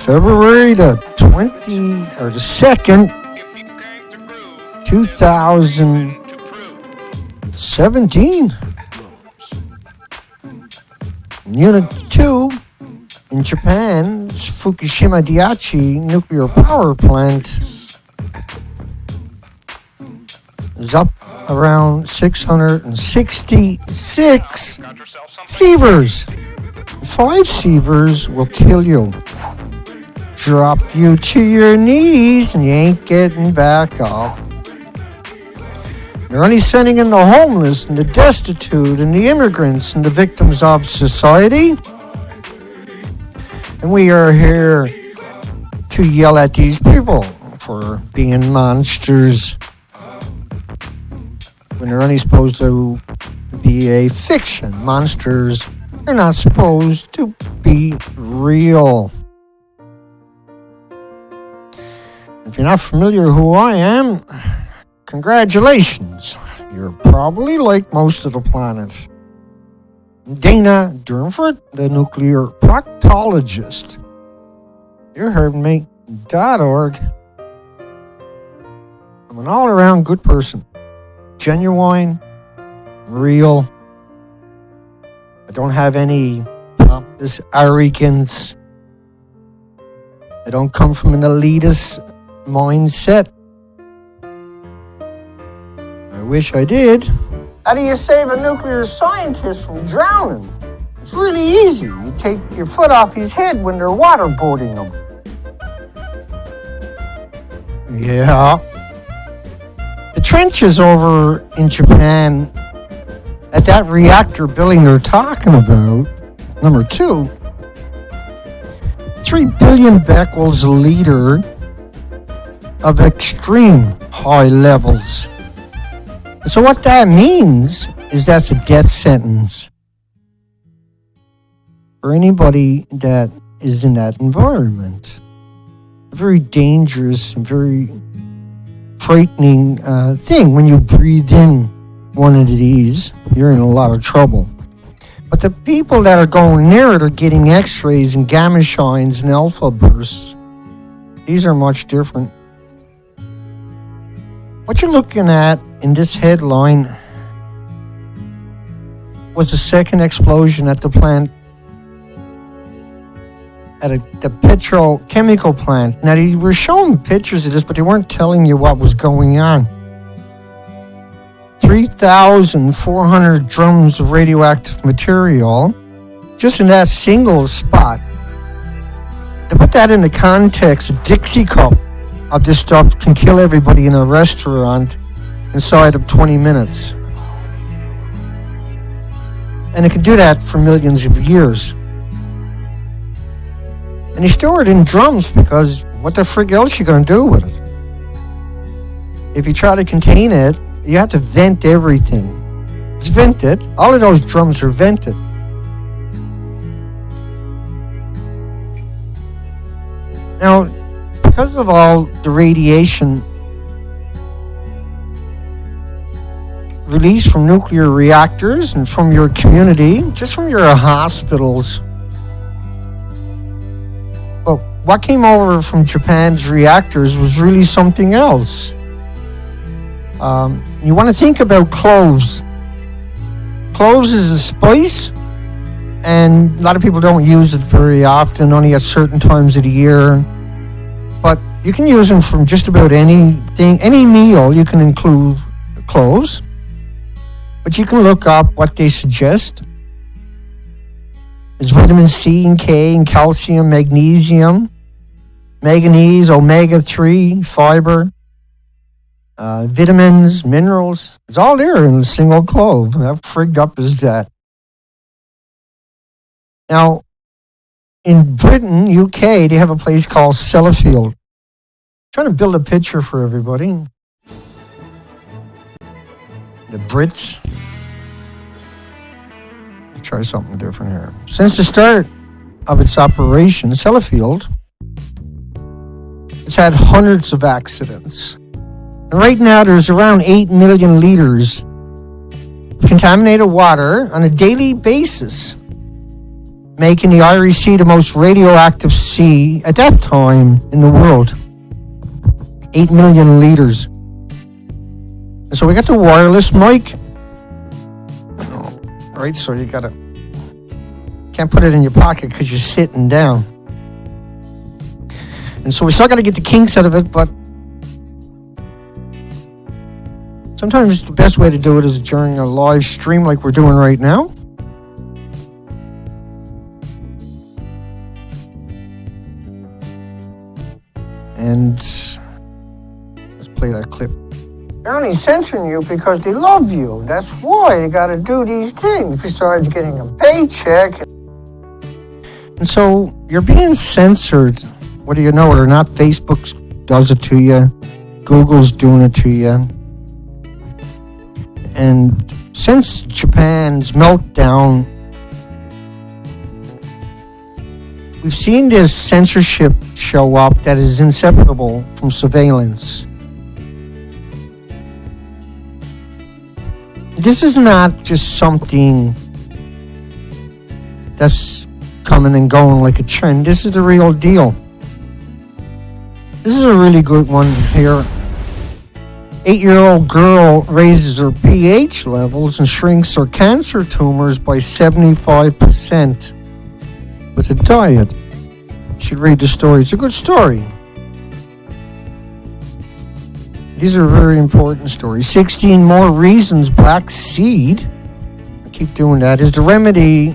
February the 2nd, 2017. Unit 2 in Japan's Fukushima Daiichi nuclear power plant is up around 666 sieverts. 5 sieverts will kill you, drop you to your knees, and you ain't getting back up. They're only sending in the homeless and the destitute and the immigrants and the victims of society. And we are here to yell at these people for being monsters when they're only supposed to be a fiction. Monsters are not supposed to be real. If you're not familiar who I am, congratulations. You're probably like most of the planet. Dana Durnford, the Nuclear Proctologist. You're heard me. .org. I'm an all-around good person. Genuine, real. I don't have any pompous arrogance. I don't come from an elitist mindset. I wish I did. How do you save a nuclear scientist from drowning? It's really easy. You take your foot off his head when they're waterboarding him. Yeah. The trenches over in Japan at that reactor building they're talking about, number 2, 3 billion becquerels a liter of extreme high levels. So what that means is that's a death sentence for anybody that is in that environment. A very dangerous and very frightening thing. When you breathe in one of these, you're in a lot of trouble. But the people that are going near it are getting x-rays and gamma shines and alpha bursts. These are much different. What you're looking at in this headline was the second explosion at the plant, at the petrochemical plant. Now, they were showing pictures of this, but they weren't telling you what was going on. 3,400 drums of radioactive material just in that single spot. To put that in the context, a Dixie cup of this stuff can kill everybody in a restaurant inside of 20 minutes. And it can do that for millions of years. And you store it in drums because what the frig else you going to do with it? If you try to contain it, you have to vent everything. It's vented. All of those drums are vented. Now, because of all the radiation released from nuclear reactors and from your community, just from your hospitals, but what came over from Japan's reactors was really something else. You want to think about cloves. Cloves is a spice, and a lot of people don't use it very often, only at certain times of the year. But you can use them from just about anything, any meal. You can include cloves, but you can look up what they suggest. It's vitamin C and K and calcium, magnesium, manganese, omega-3, fiber, vitamins, minerals. It's all there in a single clove. How frigged up is that? Now, in Britain, UK, they have a place called Sellafield. I'm trying to build a picture for everybody. The Brits. Let's try something different here. Since the start of its operation, Sellafield, it's had hundreds of accidents. And right now, there's around 8 million liters of contaminated water on a daily basis. making the Irish Sea the most radioactive sea at that time in the world. 8 million liters. And so we got the wireless mic. Right, so you can't put it in your pocket because you're sitting down. And so we still got to get the kinks out of it, but sometimes the best way to do it is during a live stream like we're doing right now. And let's play that clip. They're only censoring you because they love you. That's why they got to do these things besides getting a paycheck. And so you're being censored, whether you know it or not. Facebook does it to you. Google's doing it to you. And since Japan's meltdown, we've seen this censorship show up that is inseparable from surveillance. This is not just something that's coming and going like a trend. This is the real deal. This is a really good one here. 8-year-old girl raises her pH levels and shrinks her cancer tumors by 75% with a diet. You should read the story. It's a good story. These are very important stories. 16 more reasons black seed, I keep doing that, is the remedy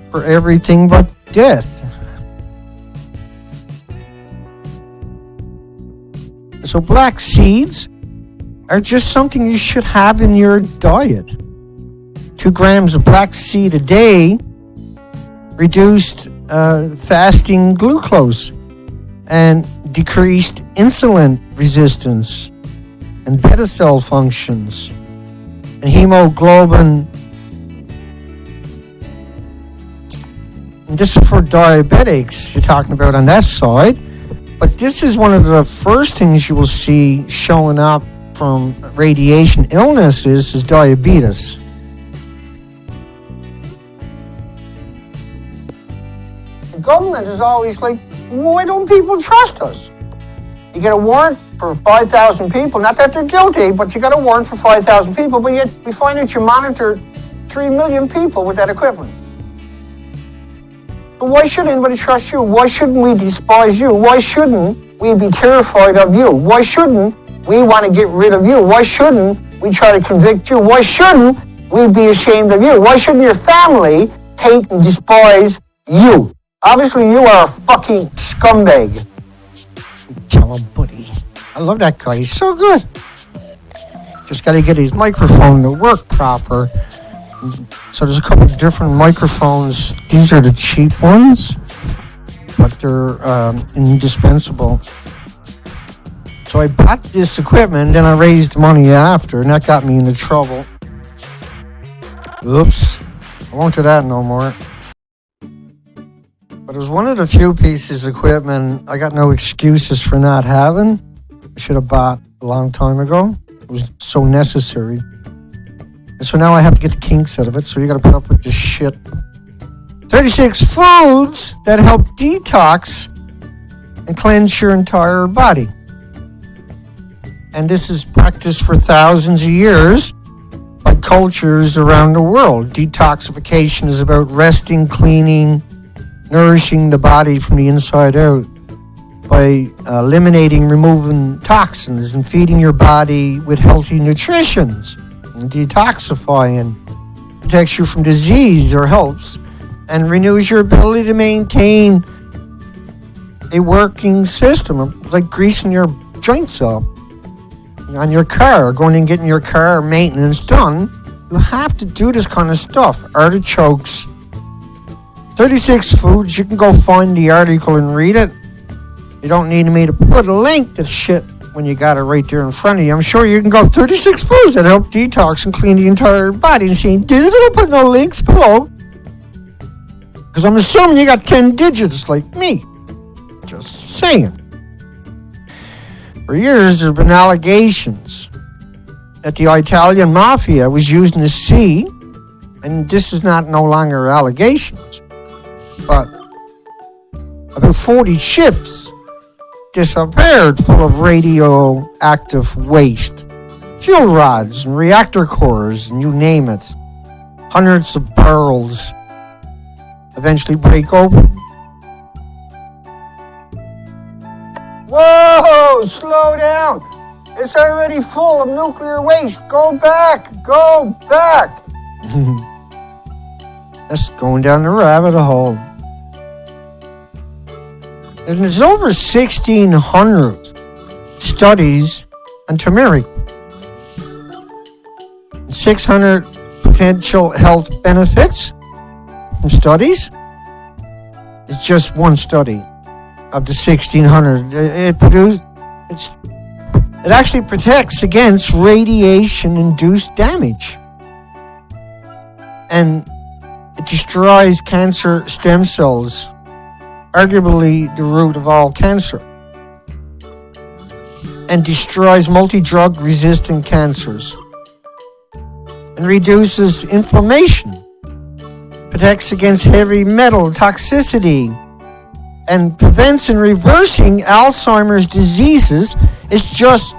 for everything but death. So black seeds are just something you should have in your diet. 2 grams of black seed a day reduced fasting glucose and decreased insulin resistance and beta cell functions and hemoglobin. And this is for diabetics you're talking about on that side. But this is one of the first things you will see showing up from radiation illnesses is diabetes. The government is always like, why don't people trust us? You get a warrant for 5,000 people. Not that they're guilty, but you got a warrant for 5,000 people. But yet we find that you monitor 3 million people with that equipment. But why should anybody trust you? Why shouldn't we despise you? Why shouldn't we be terrified of you? Why shouldn't we want to get rid of you? Why shouldn't we try to convict you? Why shouldn't we be ashamed of you? Why shouldn't your family hate and despise you? Obviously, you are a fucking scumbag. Tell him, buddy. I love that guy. He's so good. Just got to get his microphone to work proper. So there's a couple of different microphones. These are the cheap ones, but they're indispensable. So I bought this equipment, then I raised money after, and that got me into trouble. Oops. I won't do that no more. But it was one of the few pieces of equipment I got no excuses for not having. I should have bought a long time ago. It was so necessary. And so now I have to get the kinks out of it, so you got to put up with this shit. 36 foods that help detox and cleanse your entire body. And this is practiced for thousands of years by cultures around the world. Detoxification is about resting, cleaning, nourishing the body from the inside out by eliminating, removing toxins and feeding your body with healthy nutritions. Detoxifying protects you from disease or helps and renews your ability to maintain a working system, like greasing your joints up on your car, going and getting your car maintenance done. You have to do this kind of stuff. Artichokes. 36 foods. You can go find the article and read it. You don't need me to put a link to shit when you got it right there in front of you. I'm sure you can go 36 foods that help detox and clean the entire body and say, dude, I don't put no links below. Because I'm assuming you got 10 digits like me. Just saying. For years, there have been allegations that the Italian mafia was using the sea, and this is no longer allegations. but about 40 ships disappeared full of radioactive waste. Fuel rods and reactor cores, and you name it. Hundreds of barrels eventually break open. Whoa! Slow down! It's already full of nuclear waste. Go back! Go back! That's going down the rabbit hole. And there's over 1,600 studies on turmeric. 600 potential health benefits from studies. It's just one study of the 1,600. It actually protects against radiation-induced damage. And it destroys cancer stem cells, arguably the root of all cancer. And destroys multi-drug resistant cancers. And reduces inflammation. Protects against heavy metal toxicity. And prevents and reversing Alzheimer's diseases. It's just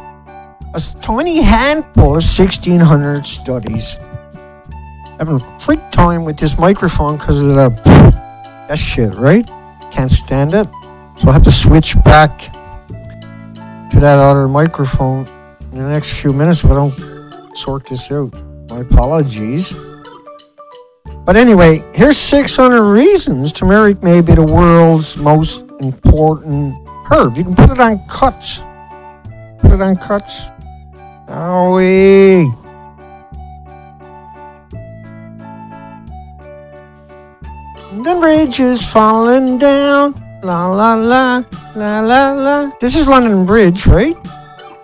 a tiny handful of 1,600 studies. Having a freak time with this microphone because of that shit, right? Can't stand it. So I have to switch back to that other microphone in the next few minutes if I don't sort this out. My apologies. But anyway, here's 600 reasons turmeric may be the world's most important herb. You can put it on cuts. Put it on cuts. Owie. And the bridge is falling down. La la la, la la la. This is London Bridge, right?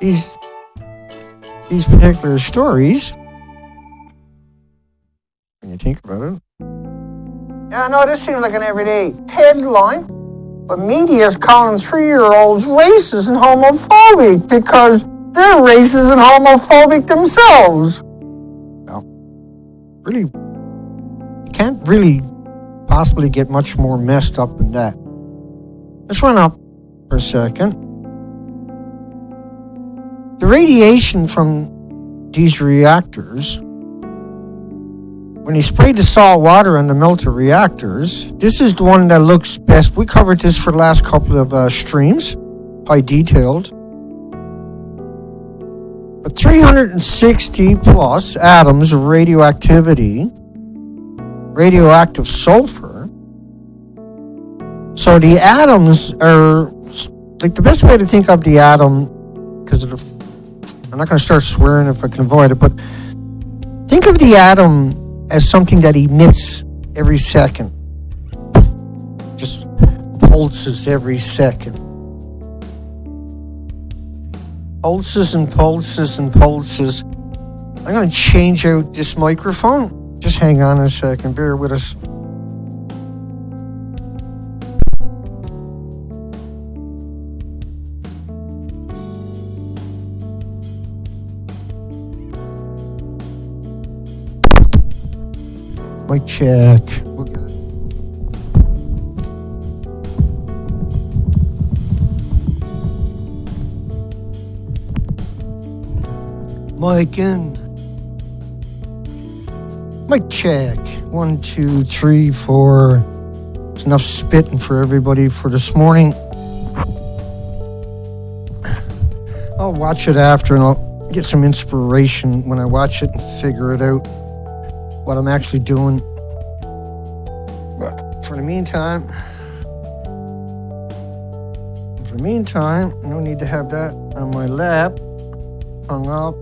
These particular stories. When you think about it. Yeah, I know this seems like an everyday headline, but media is calling 3-year-olds racist and homophobic because they're racist and homophobic themselves. Well, really, you can't really possibly get much more messed up than that. Let's run up for a second. The radiation from these reactors, when you spray the salt water on the melted reactors, this is the one that looks best. We covered this for the last couple of streams, high detailed. But 360 plus atoms of radioactivity, radioactive sulfur. So the atoms are, like the best way to think of the atom, because I'm not going to start swearing if I can avoid it, but think of the atom as something that emits every second. Just pulses every second. Pulses and pulses and pulses. I'm going to change out this microphone. Just hang on a second. Bear with us. Mic check. We'll get it. Mic in. Mic check. 1, 2, 3, 4. It's enough spitting for everybody for this morning. I'll watch it after and I'll get some inspiration when I watch it and figure it out. What I'm actually doing. But for the meantime, no need to have that on my lap, hung up.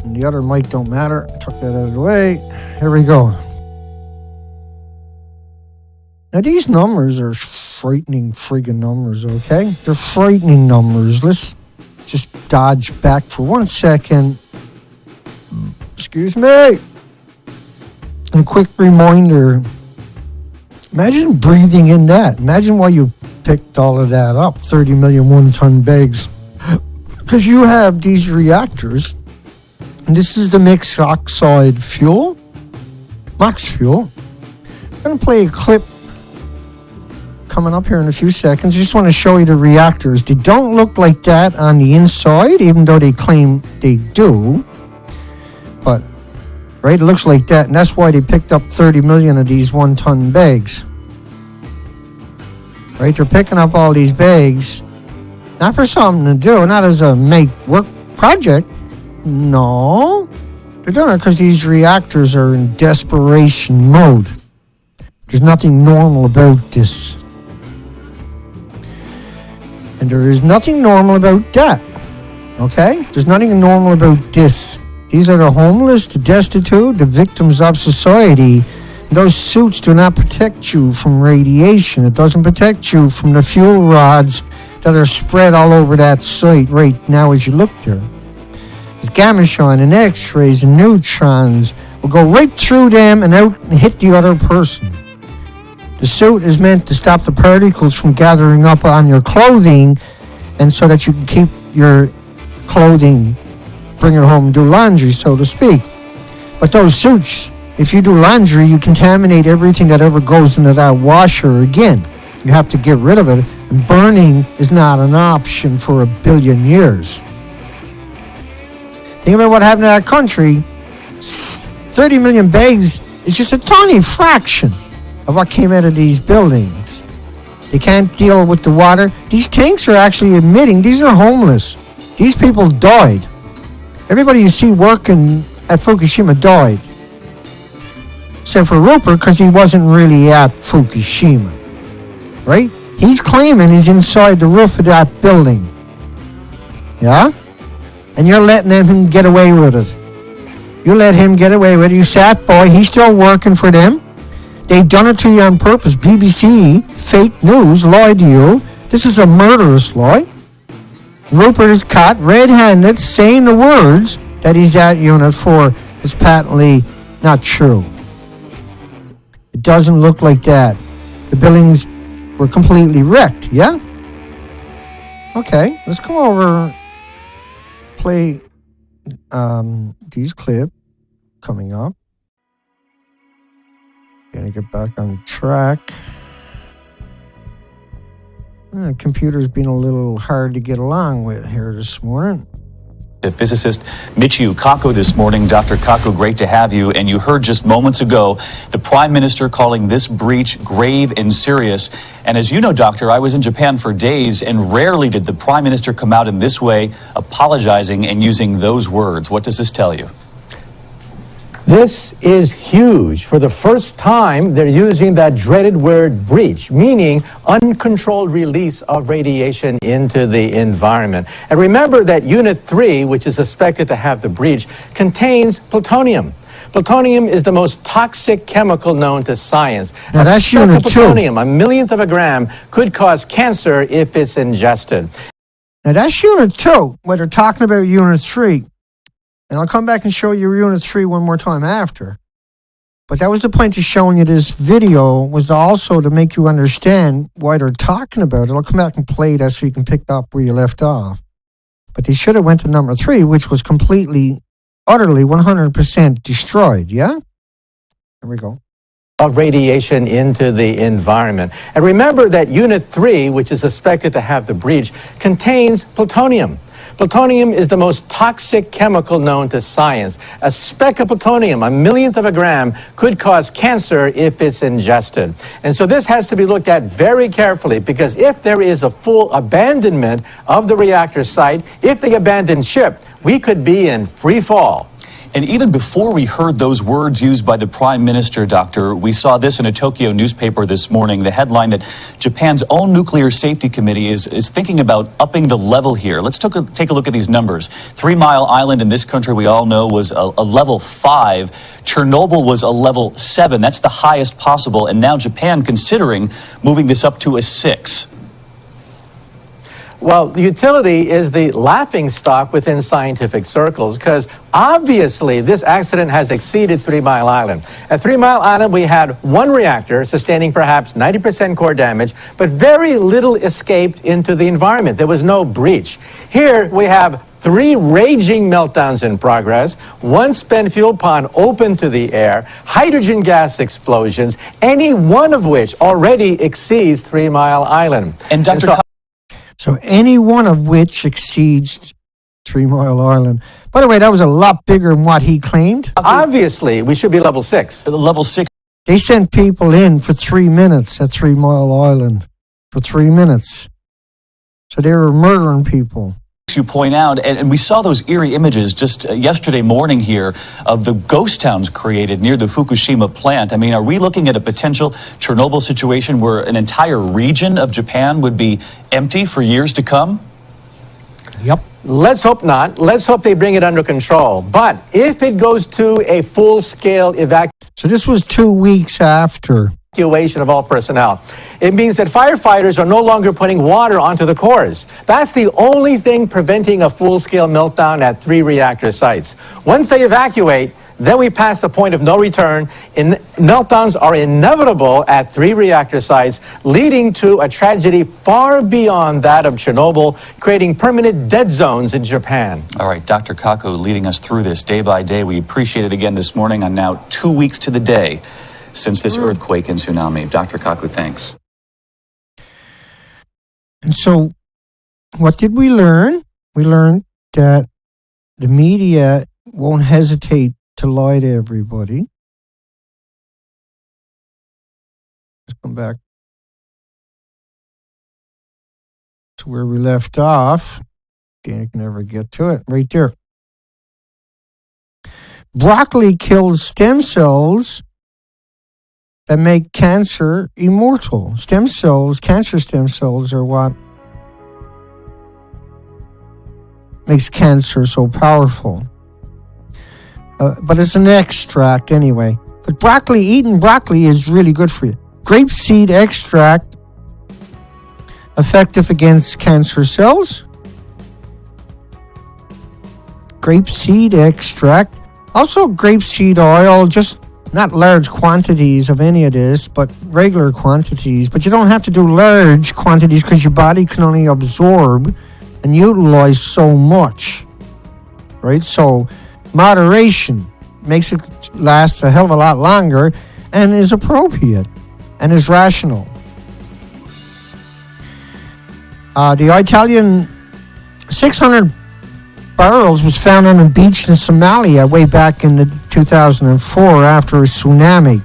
And the other mic don't matter. I took that out of the way. Here we go. Now these numbers are frightening friggin' numbers, okay? They're frightening numbers. Let's just dodge back for 1 second. Excuse me. And quick reminder. Imagine breathing in that. Imagine why you picked all of that up. 30 million one-ton bags. Because you have these reactors. And this is the mixed oxide fuel. Max fuel. I'm going to play a clip coming up here in a few seconds. I just want to show you the reactors. They don't look like that on the inside, even though they claim they do. But, right, it looks like that, and that's why they picked up 30 million of these 1-ton bags. Right, they're picking up all these bags, not for something to do, not as a make work project. No, they're doing it because these reactors are in desperation mode. There's nothing normal about this. And there is nothing normal about that. Okay? There's nothing normal about this. These are the homeless, the destitute, the victims of society. Those suits do not protect you from radiation. It doesn't protect you from the fuel rods that are spread all over that site right now as you look there. It's gamma shine and X-rays and neutrons will go right through them and out and hit the other person. The suit is meant to stop the particles from gathering up on your clothing, and so that you can keep your clothing, bring it home and do laundry, so to speak. But those suits, if you do laundry, you contaminate everything that ever goes into that washer again. You have to get rid of it, and burning is not an option for 1 billion years. Think about what happened to that country. 30 million bags is just a tiny fraction of what came out of these buildings. They can't deal with the water. These tanks are actually emitting. These are homeless. These people died. Everybody you see working at Fukushima died. Except for Rupert, because he wasn't really at Fukushima. Right? He's claiming he's inside the roof of that building. Yeah? And you're letting him get away with it. You let him get away with it. You sat boy, he's still working for them. They've done it to you on purpose. BBC, fake news, lied to you. This is a murderous lie. Rupert is caught red-handed saying the words that he's at Unit 4 is patently not true. It doesn't look like that. The buildings were completely wrecked, yeah? Okay, let's come over, play these clips coming up. Gonna get back on track. Computer's been a little hard to get along with here this morning. The physicist Michio Kaku this morning. Dr. Kaku, great to have you. And you heard just moments ago the Prime Minister calling this breach grave and serious. And as you know, Doctor, I was in Japan for days, and rarely did the Prime Minister come out in this way, apologizing and using those words. What does this tell you? This is huge. For the first time, they're using that dreaded word breach, meaning uncontrolled release of radiation into the environment. And remember that Unit 3, which is suspected to have the breach, contains plutonium. Plutonium is the most toxic chemical known to science. Now that's Unit 2. Plutonium, a millionth of a gram, could cause cancer if it's ingested. Now that's Unit 2, where they're talking about Unit 3. And I'll come back and show you Unit 3 one more time after. But that was the point of showing you this video, was also to make you understand why they're talking about it. I'll come back and play that so you can pick up where you left off. But they should have went to number 3, which was completely, utterly, 100% destroyed, yeah? Here we go. Of radiation into the environment. And remember that Unit 3, which is suspected to have the breach, contains plutonium. Plutonium is the most toxic chemical known to science. A speck of plutonium, a millionth of a gram, could cause cancer if it's ingested. And so this has to be looked at very carefully, because if there is a full abandonment of the reactor site, if they abandon ship, we could be in free fall. And even before we heard those words used by the Prime Minister, Doctor, we saw this in a Tokyo newspaper this morning, the headline that Japan's own Nuclear Safety Committee is thinking about upping the level here. Let's take a look at these numbers. 3 Mile Island in this country, we all know, was a level 5. Chernobyl was a level 7. That's the highest possible. And now Japan considering moving this up to a 6. Well, the utility is the laughing stock within scientific circles, because obviously this accident has exceeded 3 Mile Island. At 3 Mile Island, we had one reactor sustaining perhaps 90% core damage, but very little escaped into the environment. There was no breach. Here we have 3 raging meltdowns in progress, 1 spent fuel pond open to the air, hydrogen gas explosions, any one of which already exceeds 3 Mile Island. And Dr. So any one of which exceeds 3 Mile Island. By the way, that was a lot bigger than what he claimed. Obviously, we should be level 6. Level 6. They sent people in for 3 minutes at 3 Mile Island. For 3 minutes. So they were murdering people. You point out, and we saw those eerie images just yesterday morning here of the ghost towns created near the Fukushima plant. I mean, are we looking at a potential Chernobyl situation where an entire region of Japan would be empty for years to come? Yep. Let's hope not. Let's hope they bring it under control. But if it goes to a full-scale So this was 2 weeks after. Evacuation of all personnel, it means that firefighters are no longer putting water onto the cores. That's the only thing preventing a full-scale meltdown at 3 reactor sites. Once they evacuate, then we pass the point of no return. Meltdowns are inevitable at 3 reactor sites, leading to a tragedy far beyond that of Chernobyl, creating permanent dead zones in Japan. All right, Dr. Kako leading us through this day by day. We appreciate it again this morning on now 2 weeks to the day since this earthquake and tsunami. Dr. Kako, thanks. And so what did we learn? We learned that the media won't hesitate to lie to everybody. Let's come back to where we left off. Dana can never get to it. Right there. Broccoli kills stem cells that make cancer immortal. Stem cells, cancer stem cells are what makes cancer so powerful. But it's an extract anyway. But eating broccoli is really good for you. Grapeseed extract, effective against cancer cells. Grapeseed extract. Also grapeseed oil, just not large quantities of any of this, but regular quantities. But you don't have to do large quantities because your body can only absorb and utilize so much. Right? So moderation makes it last a hell of a lot longer and is appropriate and is rational. The Italian 600 barrels was found on a beach in Somalia way back in 2004 after a tsunami.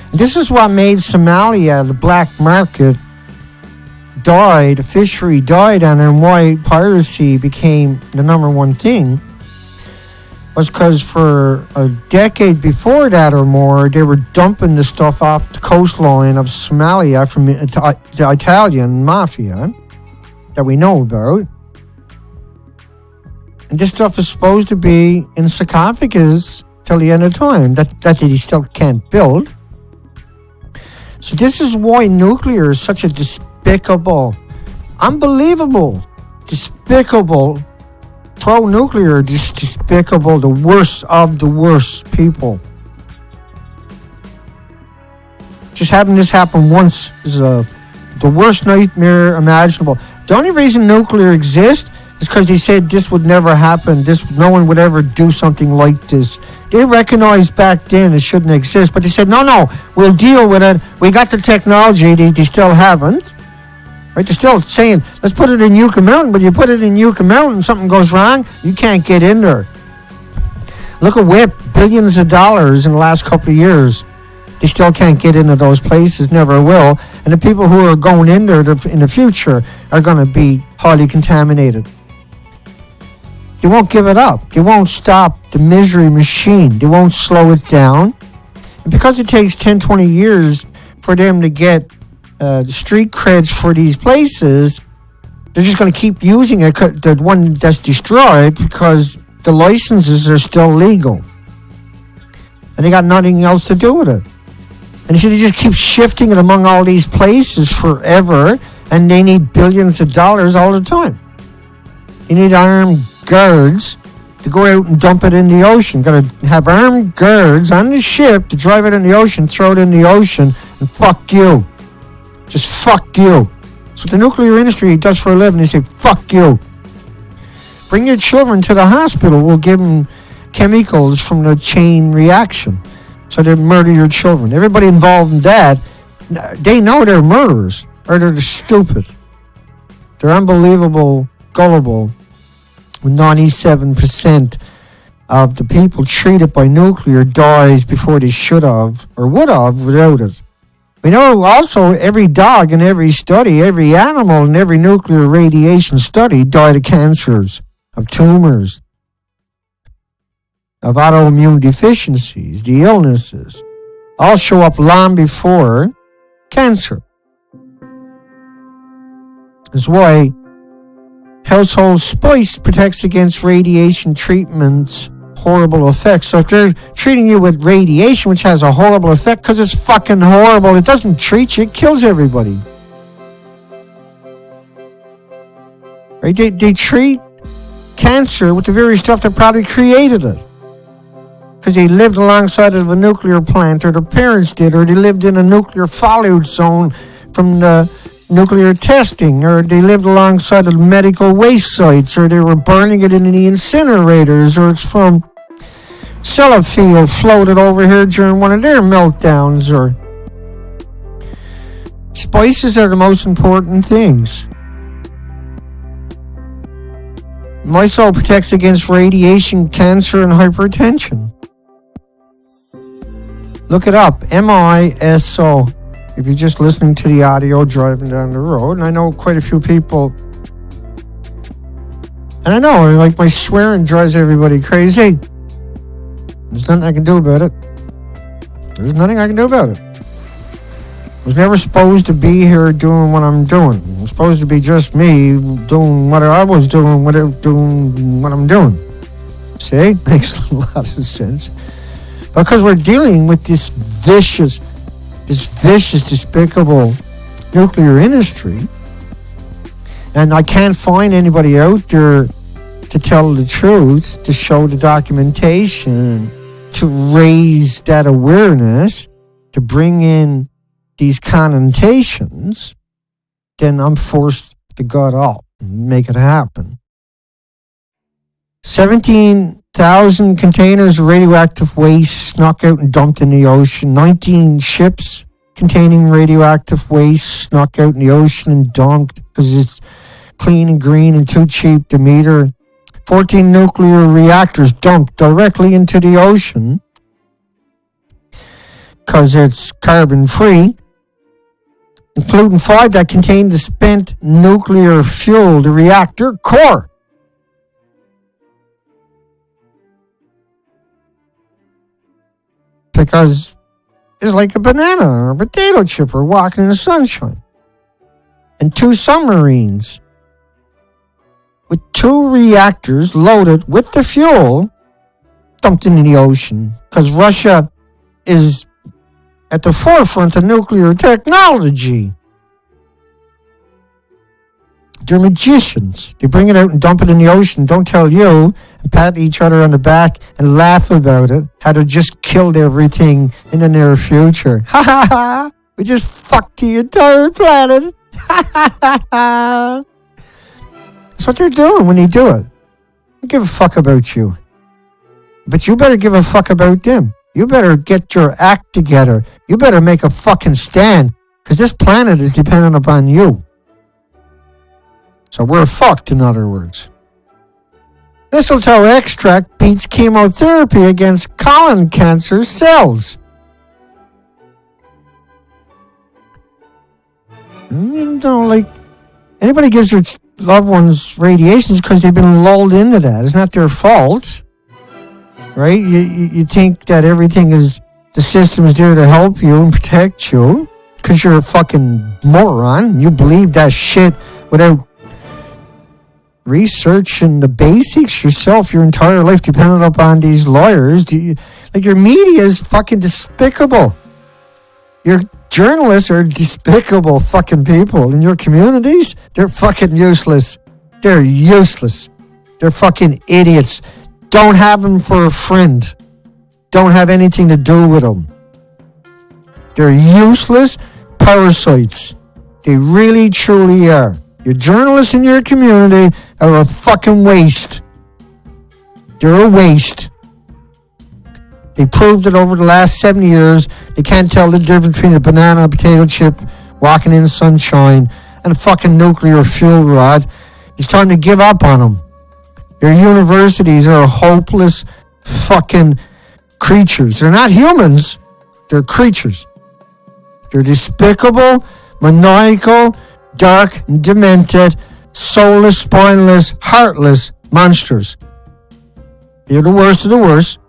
And this is what made Somalia, the black market, the fishery died on, and why piracy became the number one thing was because for a decade before that or more, they were dumping the stuff off the coastline of Somalia from the Italian mafia that we know about. And this stuff is supposed to be in sarcophagus till the end of time that they still can't build. So this is why nuclear is such a despicable, unbelievable, despicable, pro-nuclear, despicable, the worst of the worst people. Just having this happen once is the worst nightmare imaginable. The only reason nuclear exists is because they said this would never happen. No one would ever do something like this. They recognized back then it shouldn't exist, but they said, no, we'll deal with it. We got the technology. They still haven't. Right? They're still saying, let's put it in Yucca Mountain, but you put it in Yucca Mountain, something goes wrong, you can't get in there. Look at WIP, billions of dollars in the last couple of years. They still can't get into those places, never will. And the people who are going in there in the future are going to be highly contaminated. They won't give it up. They won't stop the misery machine. They won't slow it down. And because it takes 10, 20 years for them to get the street creds for these places, they're just going to keep using it, the one that's destroyed, because the licenses are still legal. And they got nothing else to do with it. And so they just keep shifting it among all these places forever, and they need billions of dollars all the time. You need armed guards to go out and dump it in the ocean. Got to have armed guards on the ship to drive it in the ocean, throw it in the ocean, and fuck you. Just fuck you. That's what the nuclear industry does for a living. They say, fuck you. Bring your children to the hospital. We'll give them chemicals from the chain reaction. So they murder your children. Everybody involved in that, they know they're murderers. Or they're stupid. They're unbelievable, gullible. 97% of the people treated by nuclear dies before they should have or would have without it. We know also every dog in every study, every animal in every nuclear radiation study died of cancers, of tumors, of autoimmune deficiencies, the illnesses, all show up long before cancer. That's why household spice protects against radiation treatment's horrible effects. So if they're treating you with radiation, which has a horrible effect because it's fucking horrible, it doesn't treat you, it kills everybody. Right? They treat cancer with the very stuff that probably created it. Because they lived alongside of a nuclear plant, or their parents did, or they lived in a nuclear fallout zone from the nuclear testing, or they lived alongside of medical waste sites, or they were burning it in the incinerators, or it's from Sellafield floated over here during one of their meltdowns, or spices are the most important things. Miso protects against radiation, cancer, and hypertension. Look it up, MISO. If you're just listening to the audio driving down the road, and I know quite a few people, and I know, like, my swearing drives everybody crazy. There's nothing I can do about it. There's nothing I can do about it. I was never supposed to be here doing what I'm doing. It was supposed to be just me doing what I was doing without doing what I'm doing. See? Makes a lot of sense. Because we're dealing with this vicious, despicable nuclear industry. And I can't find anybody out there to tell the truth, to show the documentation, to raise that awareness, to bring in these connotations. Then I'm forced to gut out and make it happen. 17,000 containers of radioactive waste snuck out and dumped in the ocean. 19 ships containing radioactive waste snuck out in the ocean and dumped because it's clean and green and too cheap to meter. 14 nuclear reactors dumped directly into the ocean because it's carbon free, including 5 that contained the spent nuclear fuel, the reactor core. Because it's like a banana or a potato chipper walking in the sunshine. And 2 submarines with 2 reactors loaded with the fuel dumped into the ocean. Because Russia is at the forefront of nuclear technology. They're magicians. They bring it out and dump it in the ocean, don't tell you, and pat each other on the back and laugh about it, how they just killed everything in the near future. Ha ha ha! We just fucked the entire planet. Ha ha ha ha! That's what they're doing when they do it. They give a fuck about you. But you better give a fuck about them. You better get your act together. You better make a fucking stand, because this planet is dependent upon you. So we're fucked, in other words. Mistletoe extract beats chemotherapy against colon cancer cells. You know, like, anybody gives their loved ones radiations because they've been lulled into that. It's not their fault. Right? You think that everything is, the system is there to help you and protect you because you're a fucking moron. You believe that shit without researching the basics yourself your entire life, dependent upon these lawyers. Like, your media is fucking despicable. Your journalists are despicable fucking people. In your communities, they're fucking useless. They're useless. They're fucking idiots. Don't have them for a friend. Don't have anything to do with them. They're useless parasites. They really, truly are. Your journalists in your community are a fucking waste. They're a waste. They proved it over the last 7 years. They can't tell the difference between a banana and a potato chip walking in the sunshine and a fucking nuclear fuel rod. It's time to give up on them. Your universities are hopeless fucking creatures. They're not humans. They're creatures. They're despicable, maniacal, dark, and demented, soulless, spineless, heartless monsters. You're the worst of the worst.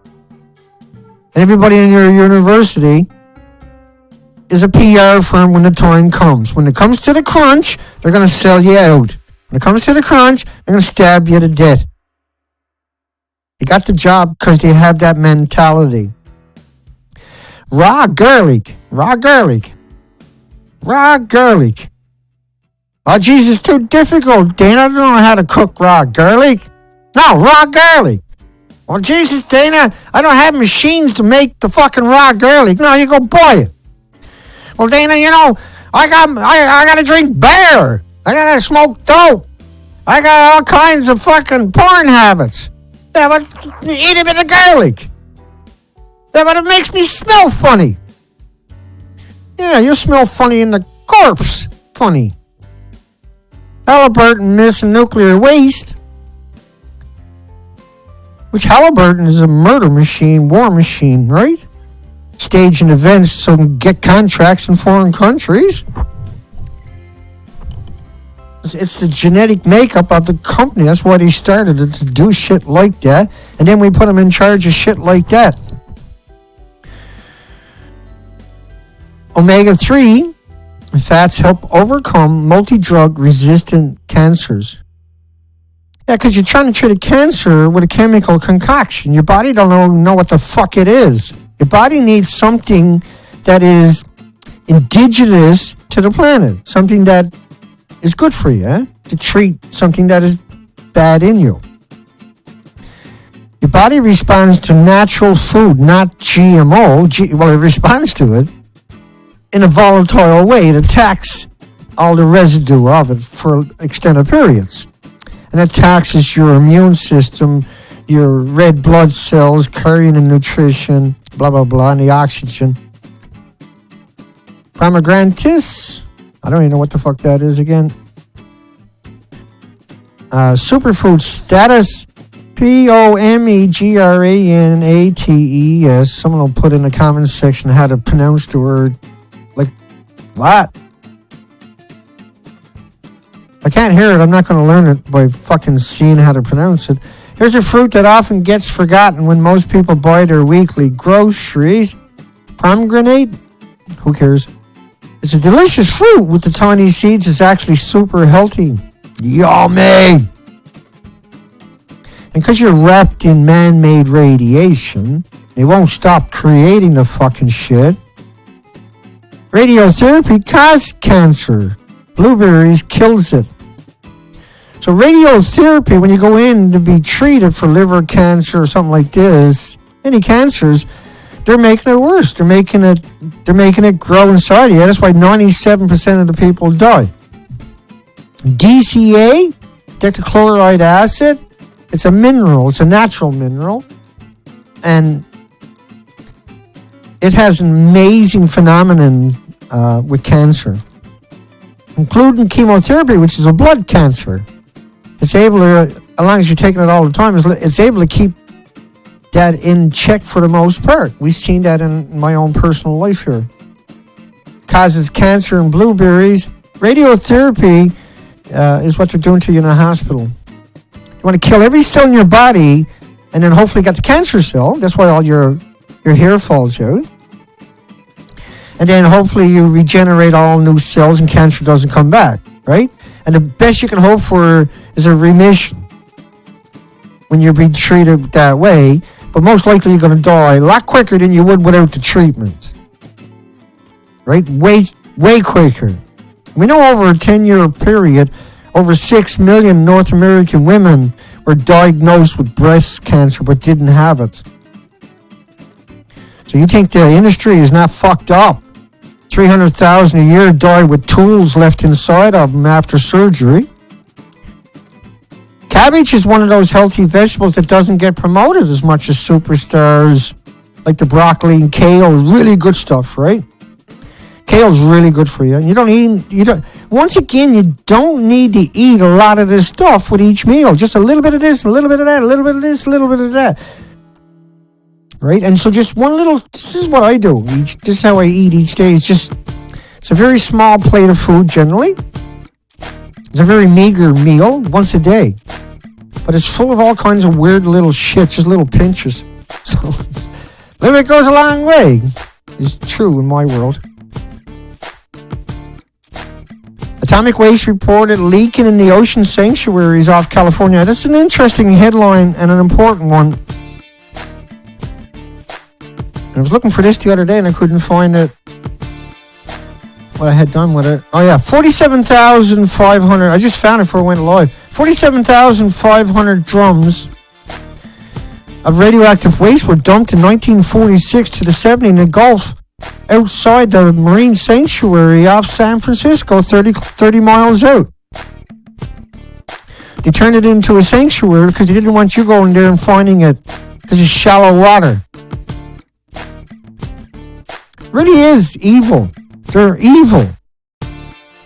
And everybody in your university is a PR firm when the time comes. When it comes to the crunch, they're going to sell you out. When it comes to the crunch, they're going to stab you to death. They got the job because they have that mentality. Raw garlic. Raw garlic. Raw garlic. Oh, Jesus, too difficult, Dana. I don't know how to cook raw garlic. No, raw garlic. Well, Jesus, Dana, I don't have machines to make the fucking raw garlic. No, you go buy it. Well, Dana, you know, I got to drink beer. I got to smoke dope. I got all kinds of fucking porn habits. Yeah, but eat a bit of garlic. Yeah, but it makes me smell funny. Yeah, you smell funny in the corpse. Funny. Halliburton missing nuclear waste. Which Halliburton is a murder machine, war machine, right? Staging events so we can get contracts in foreign countries. It's the genetic makeup of the company. That's why they started it, to do shit like that. And then we put them in charge of shit like that. Omega-3 fats help overcome multi-drug resistant cancers. Yeah, because you're trying to treat a cancer with a chemical concoction. Your body don't know what the fuck it is. Your body needs something that is indigenous to the planet. Something that is good for you, to treat something that is bad in you. Your body responds to natural food, not GMO. It responds to it in a volatile way. It attacks all the residue of it for extended periods. And it taxes your immune system, your red blood cells carrying the nutrition, blah, blah, blah, and the oxygen. Pomegranate. I don't even know what the fuck that is again. Superfood status. Pomegranate. Someone will put in the comments section how to pronounce the word. Like, what? I can't hear it. I'm not going to learn it by fucking seeing how to pronounce it. Here's a fruit that often gets forgotten when most people buy their weekly groceries. Pomegranate? Who cares? It's a delicious fruit with the tiny seeds. It's actually super healthy. Yummy! And because you're wrapped in man-made radiation, they won't stop creating the fucking shit. Radiotherapy causes cancer. Blueberries kills it. So radiotherapy, when you go in to be treated for liver cancer or something like this, any cancers, they're making it worse. They're making it grow inside you. That's why 97% of the people die. DCA, dechloride acid, it's a mineral. It's a natural mineral. And it has an amazing phenomenon with cancer, including chemotherapy, which is a blood cancer. It's able to, as long as you're taking it all the time, it's able to keep that in check for the most part. We've seen that in my own personal life here. Causes cancer in blueberries. Radiotherapy is what they're doing to you in a hospital. You want to kill every cell in your body and then hopefully get the cancer cell. That's why all your hair falls out. And then hopefully you regenerate all new cells and cancer doesn't come back, right? And the best you can hope for is a remission when you're being treated that way. But most likely you're going to die a lot quicker than you would without the treatment. Right? Way quicker. We know over a 10-year period, over 6 million North American women were diagnosed with breast cancer but didn't have it. So you think the industry is not fucked up? 300,000 a year die with tools left inside of them after surgery. Cabbage is one of those healthy vegetables that doesn't get promoted as much as superstars like the broccoli and kale. Really good stuff, right? Kale's really good for you. Once again, you don't need to eat a lot of this stuff with each meal. Just a little bit of this, a little bit of that, a little bit of this, a little bit of that. Right? And so just this is what I do. This is how I eat each day. It's a very small plate of food generally. It's a very meager meal once a day. But it's full of all kinds of weird little shit, just little pinches. So a little bit goes a long way. It's true in my world. Atomic waste reported leaking in the ocean sanctuaries off California. That's an interesting headline and an important one. I was looking for this the other day and I couldn't find it. What I had done with it. Oh yeah, 47,500. I just found it before it went live. 47,500 drums of radioactive waste were dumped in 1946 to the 70s in the Gulf outside the marine sanctuary off San Francisco, 30 miles out. They turned it into a sanctuary because they didn't want you going there and finding it because it's shallow water. Really is evil. They're evil.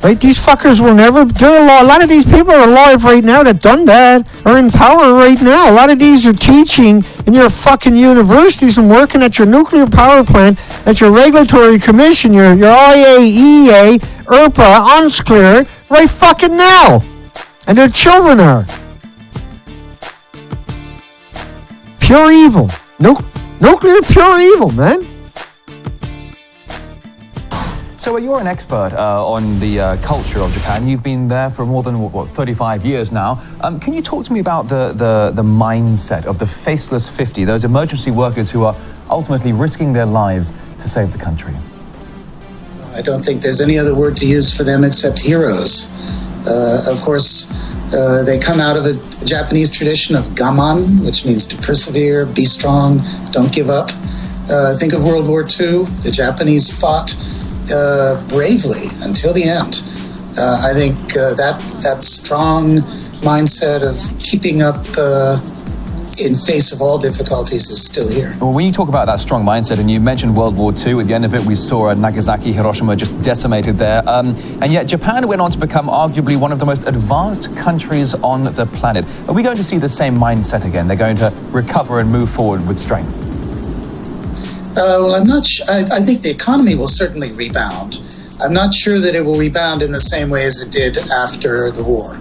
Right? These fuckers will never... A lot of these people are alive right now that done that, are in power right now. A lot of these are teaching in your fucking universities and working at your nuclear power plant, at your regulatory commission, your IAEA, ERPA, UNSCLEAR, right fucking now. And their children are. Pure evil. Nuclear pure evil, man. So you're an expert on the culture of Japan. You've been there for more than, 35 years now. Can you talk to me about the mindset of the faceless 50, those emergency workers who are ultimately risking their lives to save the country? I don't think there's any other word to use for them except heroes. Of course, they come out of a Japanese tradition of gaman, which means to persevere, be strong, don't give up. Think of World War II. The Japanese fought bravely until the end. I think that strong mindset of keeping up in face of all difficulties is still here. Well, when you talk about that strong mindset, and you mentioned World War II, at the end of it, we saw Nagasaki, Hiroshima just decimated there. And yet Japan went on to become arguably one of the most advanced countries on the planet. Are we going to see the same mindset again? They're going to recover and move forward with strength? Well, I'm not sure. I think the economy will certainly rebound. I'm not sure that it will rebound in the same way as it did after the war.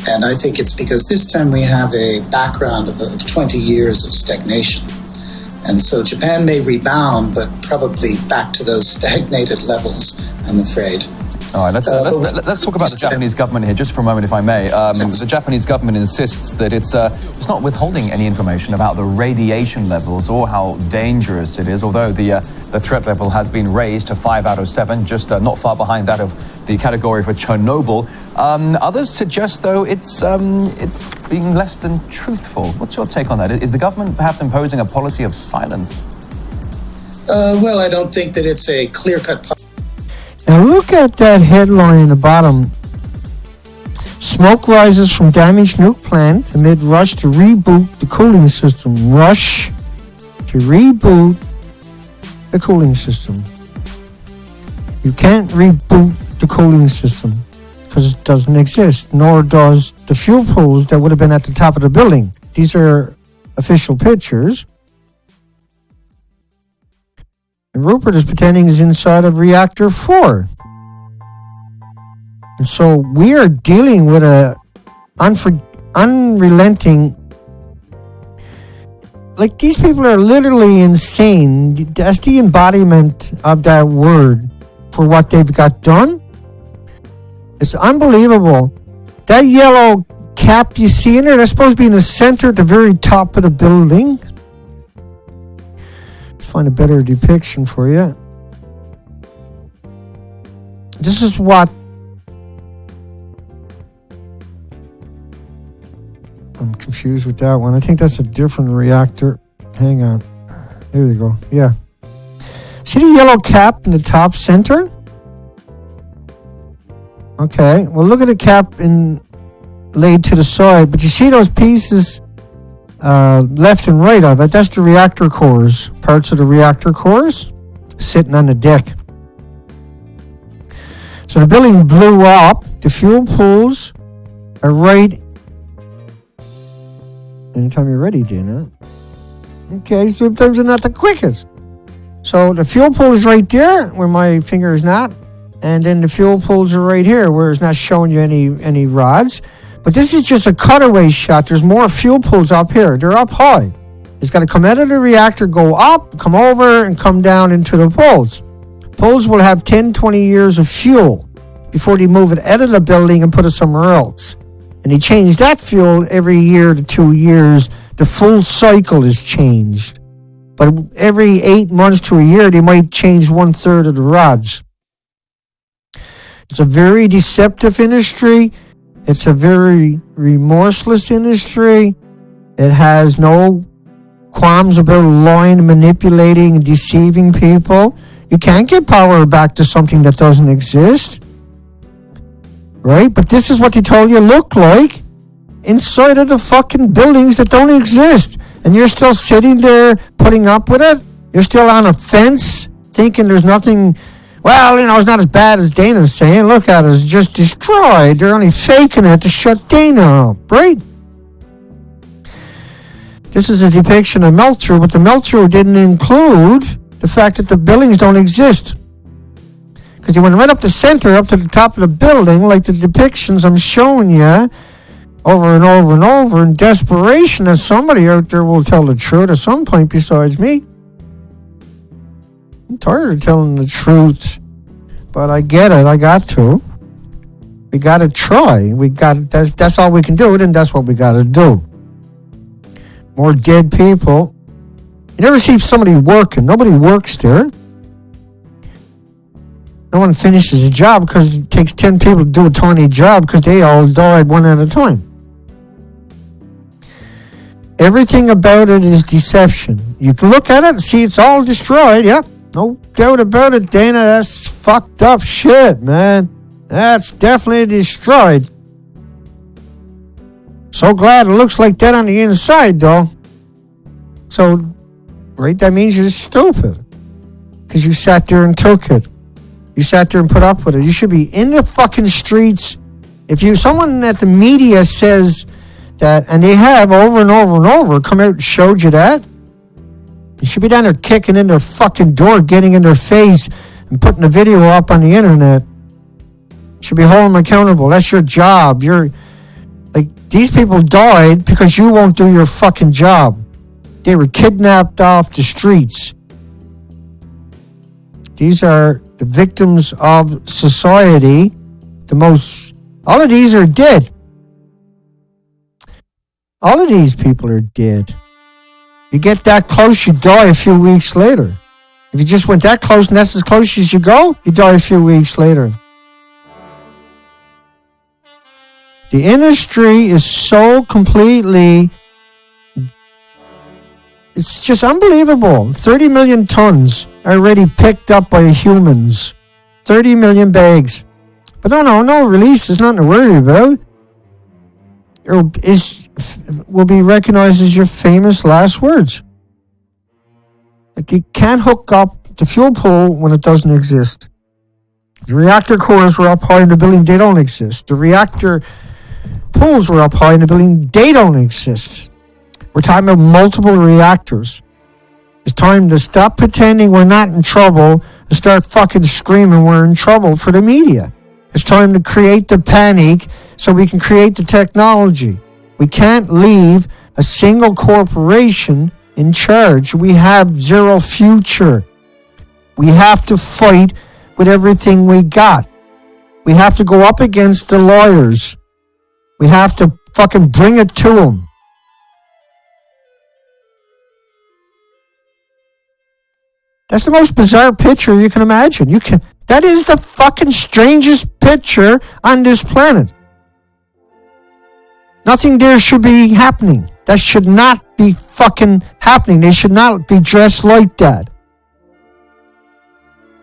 And I think it's because this time we have a background of 20 years of stagnation. And so Japan may rebound, but probably back to those stagnated levels, I'm afraid. All right, let's talk about the Japanese government here just for a moment, if I may. The Japanese government insists that it's not withholding any information about the radiation levels or how dangerous it is, although the threat level has been raised to 5 out of 7, just not far behind that of the category for Chernobyl. Others suggest, though, it's being less than truthful. What's your take on that? Is the government perhaps imposing a policy of silence? Well, I don't think that it's a clear-cut policy. Now look at that headline in the bottom. Smoke rises from damaged nuke plant amid rush to reboot the cooling system. Rush to reboot the cooling system. You can't reboot the cooling system because it doesn't exist, nor does the fuel pools that would have been at the top of the building. These are official pictures. And Rupert is pretending he's inside of reactor 4. And so we are dealing with a unrelenting... Like, these people are literally insane. That's the embodiment of that word for what they've got done. It's unbelievable. That yellow cap you see in there, that's supposed to be in the center at the very top of the building. Find a better depiction for you. This is what I'm confused with that one. I think that's a different reactor. Hang on. There you go. Yeah. See the yellow cap in the top center? Okay, well, look at the cap laid to the side, but you see those pieces left and right of it? That's the reactor cores, parts of the reactor cores sitting on the deck. So the building blew up. The fuel pools are right. Anytime you're ready, Dana. Okay, sometimes they're not the quickest. So the fuel pool is right there where my finger is not. And then the fuel pools are right here where it's not showing you any rods. But this is just a cutaway shot. There's more fuel pools up here. They're up high. It's got to come out of the reactor, go up, come over, and come down into the pools. Pools will have 10, 20 years of fuel before they move it out of the building and put it somewhere else. And they change that fuel every year to 2 years. The full cycle is changed. But every 8 months to a year, they might change 1/3 of the rods. It's a very deceptive industry. It's a very remorseless industry. It has no qualms about lying, manipulating, and deceiving people. You can't get power back to something that doesn't exist. Right? But this is what they told you look like inside of the fucking buildings that don't exist. And you're still sitting there putting up with it? You're still on a fence thinking there's nothing. Well, it's not as bad as Dana's saying. Look at it, it's just destroyed. They're only faking it to shut Dana up, right? This is a depiction of melt-through, but the melt-through didn't include the fact that the buildings don't exist. Because they went right up the center, up to the top of the building, like the depictions I'm showing you, over and over and over, in desperation that somebody out there will tell the truth at some point besides me. I'm tired of telling the truth, but I get it. I got to. We got to try. That's all we can do, then that's what we got to do. More dead people. You never see somebody working. Nobody works there. No one finishes a job because it takes 10 people to do a tiny job because they all died one at a time. Everything about it is deception. You can look at it and see it's all destroyed. Yeah, no doubt about it, Dana. That's fucked up shit, man. That's definitely destroyed. So glad it looks like that on the inside, though. So, right, that means you're stupid. Because you sat there and took it. You sat there and put up with it. You should be in the fucking streets. If someone at the media says that, and they have over and over and over, come out and showed you that, you should be down there kicking in their fucking door, getting in their face, and putting the video up on the internet. You should be holding them accountable. That's your job. These people died because you won't do your fucking job. They were kidnapped off the streets. These are the victims of society. All of these are dead. All of these people are dead. You get that close, you die a few weeks later. If you just went that close and that's as close as you go, you die a few weeks later. The industry is so completely, it's just unbelievable. 30 million tons are already picked up by humans. 30 million bags. But no release. There's nothing to worry about. Will be recognized as your famous last words. You can't hook up the fuel pool when it doesn't exist. The reactor cores were up high in the building. They don't exist. The reactor pools were up high in the building. They don't exist. We're talking about multiple reactors. It's time to stop pretending we're not in trouble and start fucking screaming we're in trouble for the media. It's time to create the panic so we can create the technology. We can't leave a single corporation in charge. We have zero future. We have to fight with everything we got. We have to go up against the lawyers. We have to fucking bring it to them. That's the most bizarre picture you can imagine. That is the fucking strangest picture on this planet. Nothing there should be happening. That should not be fucking happening. They should not be dressed like that.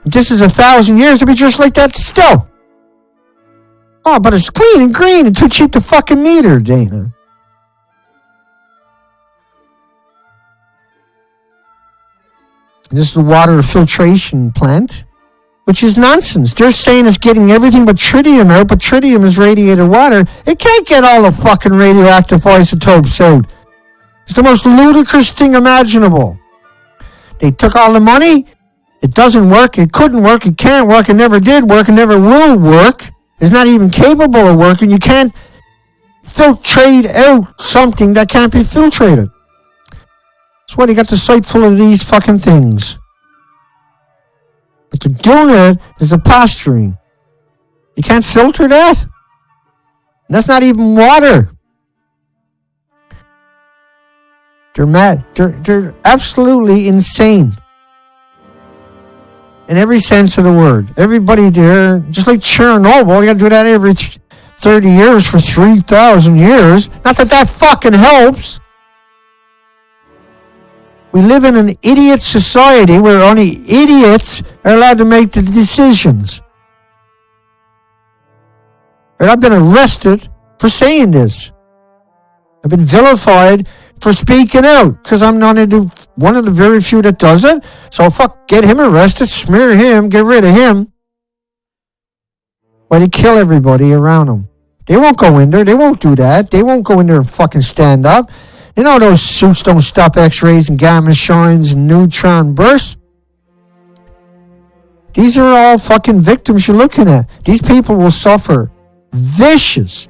If this is 1,000 years, they'll be dressed like that still. Oh, but it's clean and green and too cheap to fucking meter, Dana. This is the water filtration plant, which is nonsense. They're saying it's getting everything but tritium out, but tritium is radiated water. It can't get all the fucking radioactive isotopes out. It's the most ludicrous thing imaginable. They took all the money. It doesn't work. It couldn't work. It can't work. It never did work. It never will work. It's not even capable of working. You can't filtrate out something that can't be filtrated. That's why they got the site full of these fucking things. But they're doing it is a posturing. You can't filter that. That's not even water. They're mad. They're absolutely insane. In every sense of the word. Everybody there, just like Chernobyl, you got to do that every 30 years for 3,000 years. Not that that fucking helps. We live in an idiot society where only idiots are allowed to make the decisions. And I've been arrested for saying this. I've been vilified for speaking out because I'm one of the very few that does it. So fuck, get him arrested, smear him, get rid of him. Why they kill everybody around him. They won't go in there. They won't do that. They won't go in there and fucking stand up. You know those suits don't stop X-rays and gamma shines and neutron bursts? These are all fucking victims you're looking at. These people will suffer vicious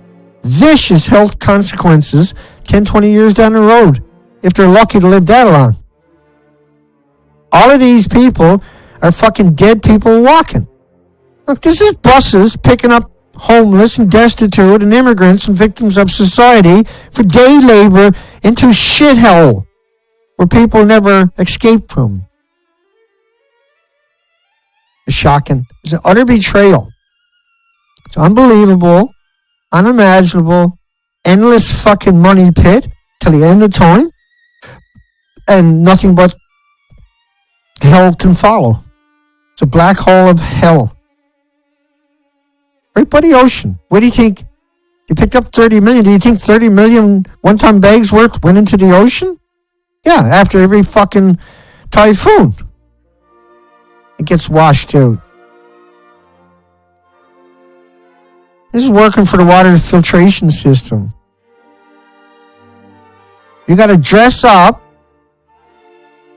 health consequences 10, 20 years down the road if they're lucky to live that long. All of these people are fucking dead people walking. Look, this is buses picking up homeless and destitute and immigrants and victims of society for day labor into shithole where people never escape from. It's shocking. It's an utter betrayal. It's unbelievable, unimaginable, endless fucking money pit till the end of time, and nothing but hell can follow. It's a black hole of hell. Right by the ocean. What do you think? You picked up 30 million. Do you think 30 million one-ton bags worth went into the ocean? Yeah, after every fucking typhoon. It gets washed out. This is working for the water filtration system. You got to dress up,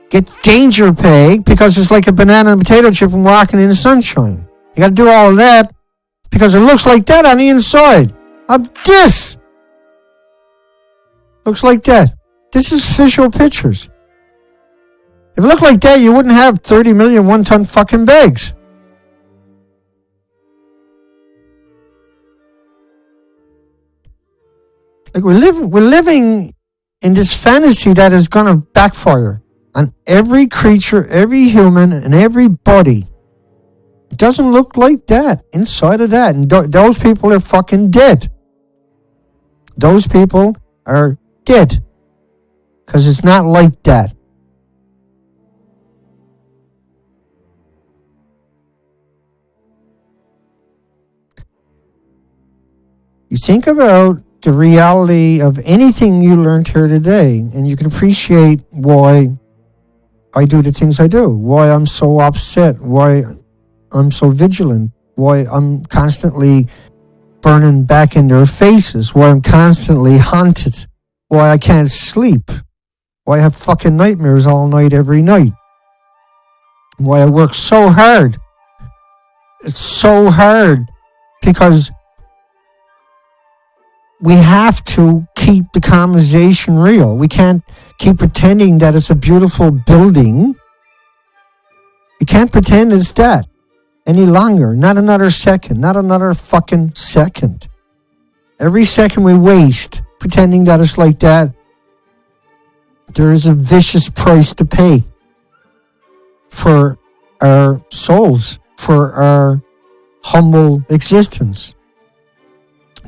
get danger pay, because it's like a banana and potato chip and walking in the sunshine. You got to do all of that because it looks like that on the inside of this. Looks like that. This is visual pictures. If it looked like that, you wouldn't have 30 million one-ton fucking bags. Like we're living in this fantasy that is going to backfire on every creature, every human, and everybody. It doesn't look like that inside of that. And those people are fucking dead. Those people are dead. Because it's not like that. You think about the reality of anything you learned here today, and you can appreciate why I do the things I do, why I'm so upset, why I'm so vigilant, why I'm constantly burning back in their faces, why I'm constantly haunted, why I can't sleep, why I have fucking nightmares all night, every night, why I work so hard. It's so hard because we have to keep the conversation real. We can't keep pretending that it's a beautiful building. We can't pretend it's that any longer. Not another second. Not another fucking second. Every second we waste pretending that it's like that, there is a vicious price to pay for our souls, for our humble existence.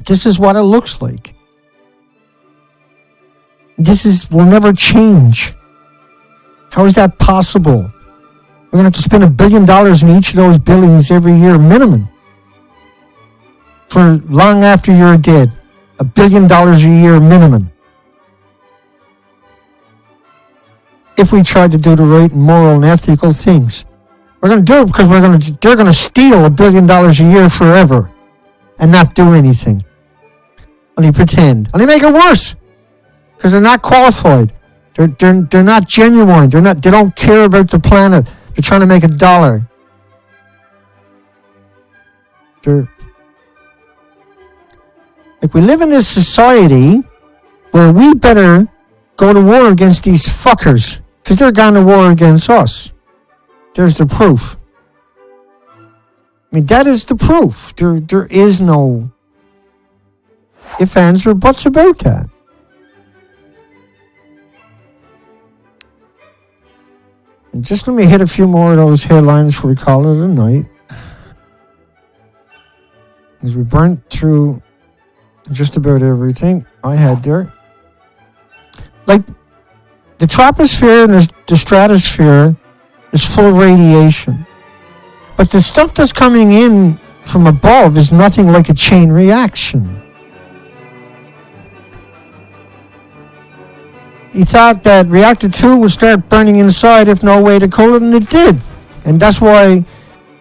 This is what it looks like. Will never change. How is that possible? We're going to have to spend $1 billion in each of those buildings every year minimum. for long after you're dead. $1 billion a year minimum. If we try to do the right moral and ethical things. We're going to do it because they're going to steal $1 billion a year forever and not do anything. Only pretend. Only make it worse. Because they're not qualified. They're not genuine. They don't care about the planet. They're trying to make $1. Like, we live in this society where we better go to war against these fuckers because they're going to war against us. There's the proof. I mean, that is the proof. There is no ifs, ands, or buts about that. And just let me hit a few more of those headlines before we call it a night. As we burnt through just about everything I had there. Like, the troposphere and the stratosphere is full of radiation. But the stuff that's coming in from above is nothing like a chain reaction. He thought that reactor 2 would start burning inside if no way to cool it, and it did. And that's why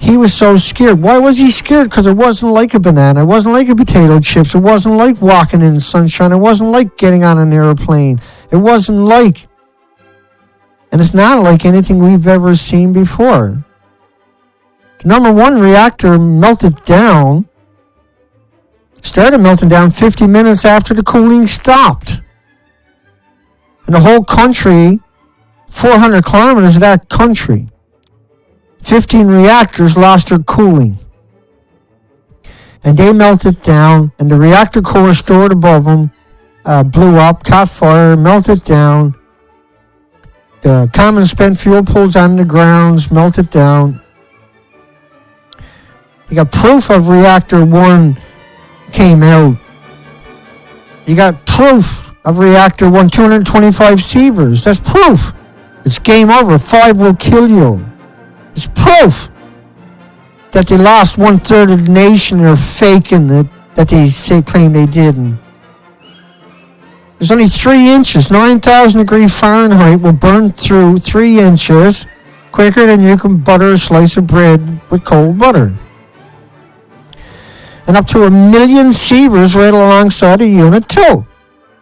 he was so scared. Why was he scared? Because it wasn't like a banana. It wasn't like a potato chips. It wasn't like walking in the sunshine. It wasn't like getting on an airplane. It wasn't like... And it's not like anything we've ever seen before. The number 1 reactor melted down, started melting down 50 minutes after the cooling stopped. And the whole country, 400 kilometers of that country, 15 reactors lost their cooling. And they melted down, and the reactor core stored above them blew up, caught fire, melted down. The common spent fuel pools on the grounds melted down. You got proof of reactor 1 came out. You got proof of reactor 1, 225 sieverts. That's proof. It's game over. 5 will kill you. It's proof that they lost 1/3 of the nation. They're faking it, that they claim they didn't. There's only 3 inches. 9,000 degrees Fahrenheit will burn through 3 inches quicker than you can butter a slice of bread with cold butter. And up to 1 million sieverts right alongside of Unit 2.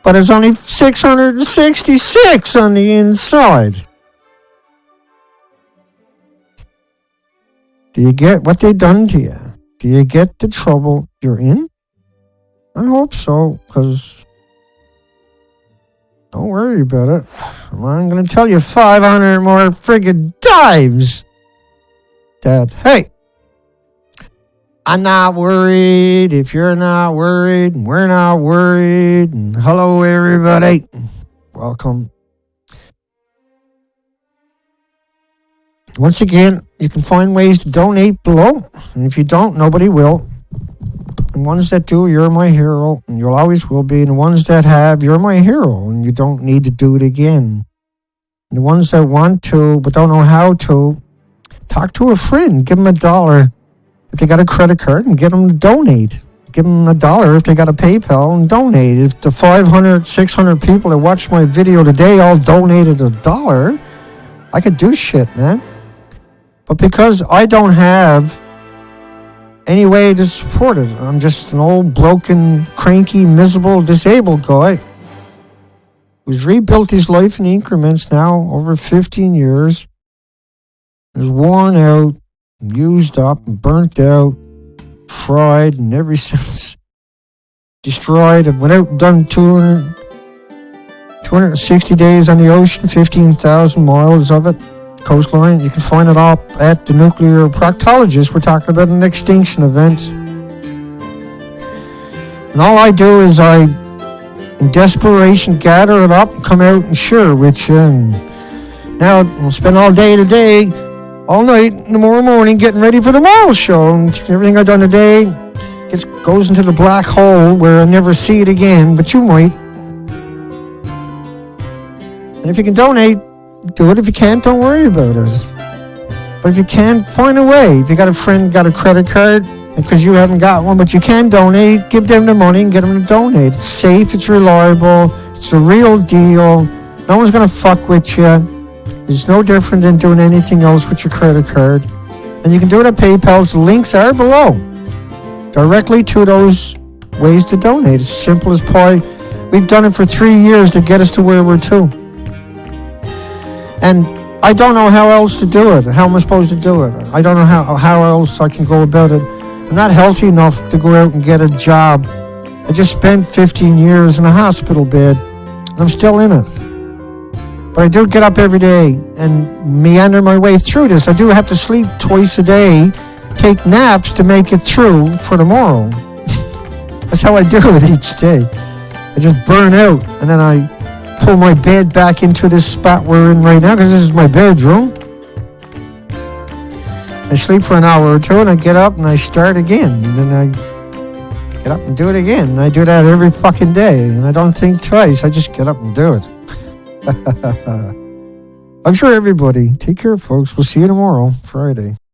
But it's only 666 on the inside. Do you get what they done to you? Do you get the trouble you're in? I hope so, because don't worry about it. I'm going to tell you 500 more friggin' times that, hey, I'm not worried if you're not worried, and we're not worried, and hello, everybody. Welcome. Once again, you can find ways to donate below, and if you don't, nobody will. The ones that do, you're my hero, and you always will be. And the ones that have, you're my hero, and you don't need to do it again. And the ones that want to, but don't know how to, talk to a friend. Give them $1 if they got a credit card, and get them to donate. Give them $1 if they got a PayPal, and donate. If the 500, 600 people that watched my video today all donated $1, I could do shit, man. But because I don't have any way to support it, I'm just an old, broken, cranky, miserable, disabled guy who's rebuilt his life in increments now over 15 years, is worn out, used up, and burnt out, fried, and every sense destroyed. I went out and done 260 days on the ocean, 15,000 miles of it. Coastline. You can find it all at the Nuclear Proctologist. We're talking about an extinction event. And all I do is I, in desperation, gather it up and come out and share with you. And now we'll spend all day today, all night, and tomorrow morning getting ready for tomorrow's show. And everything I've done today goes into the black hole where I'll never see it again, but you might. And if you can donate, do it. If you can't, don't worry about it. But if you can, find a way. If you got a friend got a credit card, because you haven't got one, but you can donate. Give them the money and get them to donate. It's safe, it's reliable, it's a real deal. No one's going to fuck with you. It's no different than doing anything else with your credit card. And you can do it at PayPal's links are below. Directly to those ways to donate. It's simple as pie. We've done it for 3 years to get us to where we're to. And I don't know how else to do it. How am I supposed to do it? I don't know how else I can go about it. I'm not healthy enough to go out and get a job. I just spent 15 years in a hospital bed, and I'm still in it. But I do get up every day and meander my way through this. I do have to sleep twice a day, take naps to make it through for tomorrow. That's how I do it each day. I just burn out, and then I pull my bed back into this spot we're in right now, because this is my bedroom. I sleep for an hour or two, and I get up and I start again. And then I get up and do it again. And I do that every fucking day, and I don't think twice. I just get up and do it. I'm sure everybody. Take care, folks. We'll see you tomorrow, Friday.